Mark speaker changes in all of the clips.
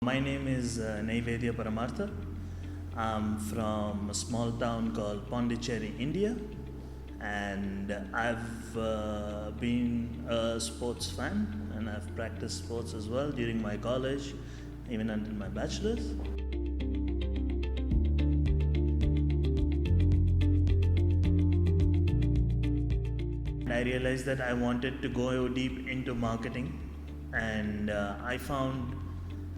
Speaker 1: My name is Naivedya. I'm from a small town called Pondicherry, India, and I've been a sports fan, and I've practiced sports as well during my college, even until my bachelor's. And I realized that I wanted to go deep into marketing, and I found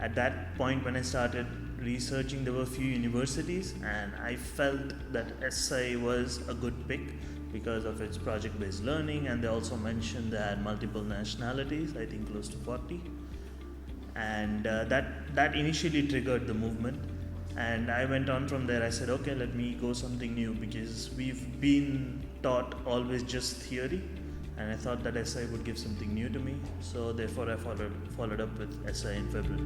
Speaker 1: at that point when I started researching, there were a few universities, and I felt that ESEI was a good pick because of its project-based learning, and they also mentioned they had multiple nationalities, I think close to 40, and that initially triggered the movement. And I went on from there. I said, okay, let me go something new, because we've been taught always just theory, and I thought that ESEI would give something new to me. So therefore I followed up with ESEI in February.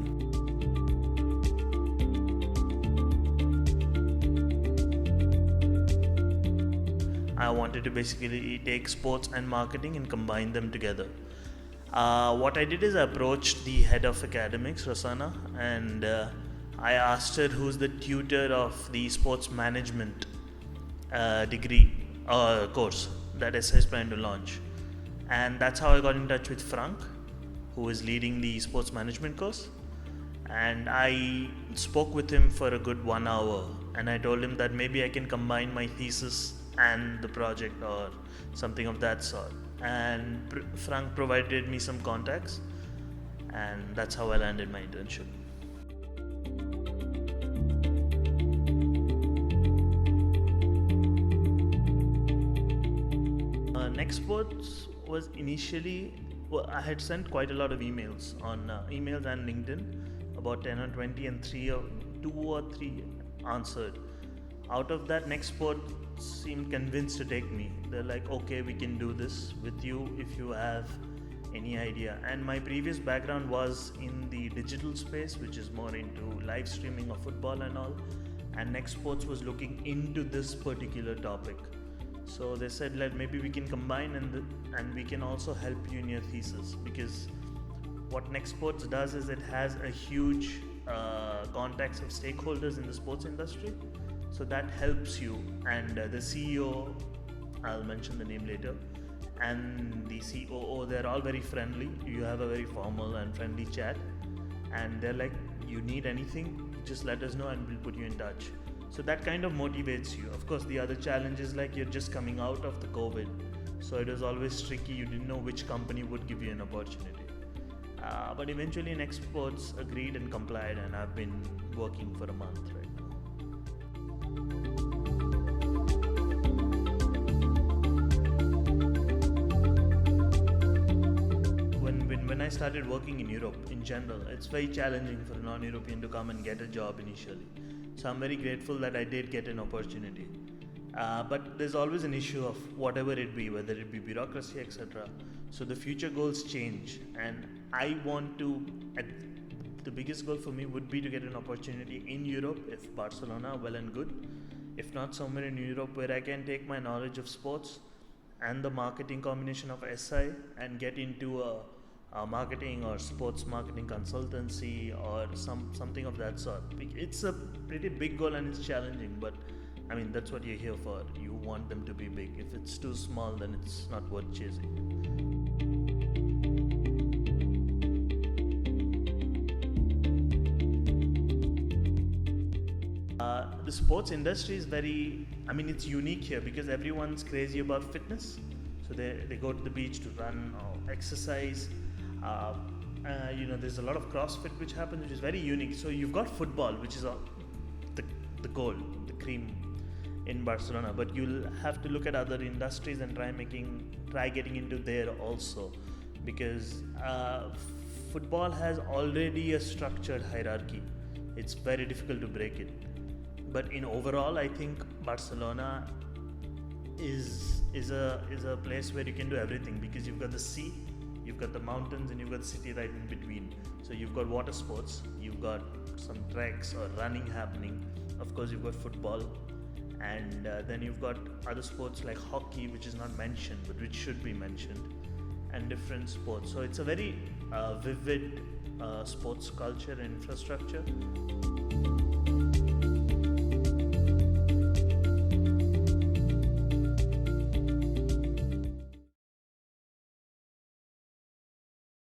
Speaker 1: I wanted to basically take sports and marketing and combine them together. What I did is I approached the head of academics, Rosanna, and I asked her who's the tutor of the sports management degree course that ESEI is planning to launch. And that's how I got in touch with Frank, who is leading the sports management course. And I spoke with him for a good 1 hour, and I told him that maybe I can combine my thesis and the project or something of that sort. And Frank provided me some contacts, and that's how I landed my internship. N3XT was initially, I had sent quite a lot of emails on emails and LinkedIn, about 10 or 20, and 2 or 3 answered. Out of that, N3XT seemed convinced to take me. They're like, okay, we can do this with you if you have any idea. And my previous background was in the digital space, which is more into live streaming of football and all, and N3XT was looking into this particular topic. So they said, maybe we can combine, and we can also help you in your thesis, because what N3XT does is it has a huge contacts of stakeholders in the sports industry. So that helps you, and the CEO, I'll mention the name later, and the COO, they're all very friendly. You have a very formal and friendly chat, and they're like, you need anything, just let us know and we'll put you in touch. So that kind of motivates you. Of course, the other challenge is you're just coming out of the COVID, so it was always tricky. You didn't know which company would give you an opportunity. But eventually N3XT agreed and complied, and I've been working for a month right now. When I started working in Europe in general, it's very challenging for a non-European to come and get a job initially. So I'm very grateful that I did get an opportunity. But there's always an issue of whatever it be, whether it be bureaucracy, etc. So the future goals change, and I want to, the biggest goal for me would be to get an opportunity in Europe, if Barcelona, well and good. If not, somewhere in Europe where I can take my knowledge of sports and the marketing combination of ESEI and get into a marketing or sports marketing consultancy or something of that sort. It's a pretty big goal and it's challenging, but I mean, that's what you're here for. You want them to be big. If it's too small, then it's not worth chasing. The sports industry is it's unique here because everyone's crazy about fitness. So they go to the beach to run or exercise. There's a lot of CrossFit which happens, which is very unique. So you've got football, which is the gold, the cream in Barcelona, but you'll have to look at other industries and try getting into there also, because football has already a structured hierarchy. It's very difficult to break it. But in overall, I think Barcelona is a place where you can do everything, because you've got the sea, you've got the mountains, and you've got the city right in between. So you've got water sports, you've got some treks or running happening. Of course, you've got football, and then you've got other sports like hockey, which is not mentioned but which should be mentioned, and different sports. So it's a very vivid sports culture and infrastructure.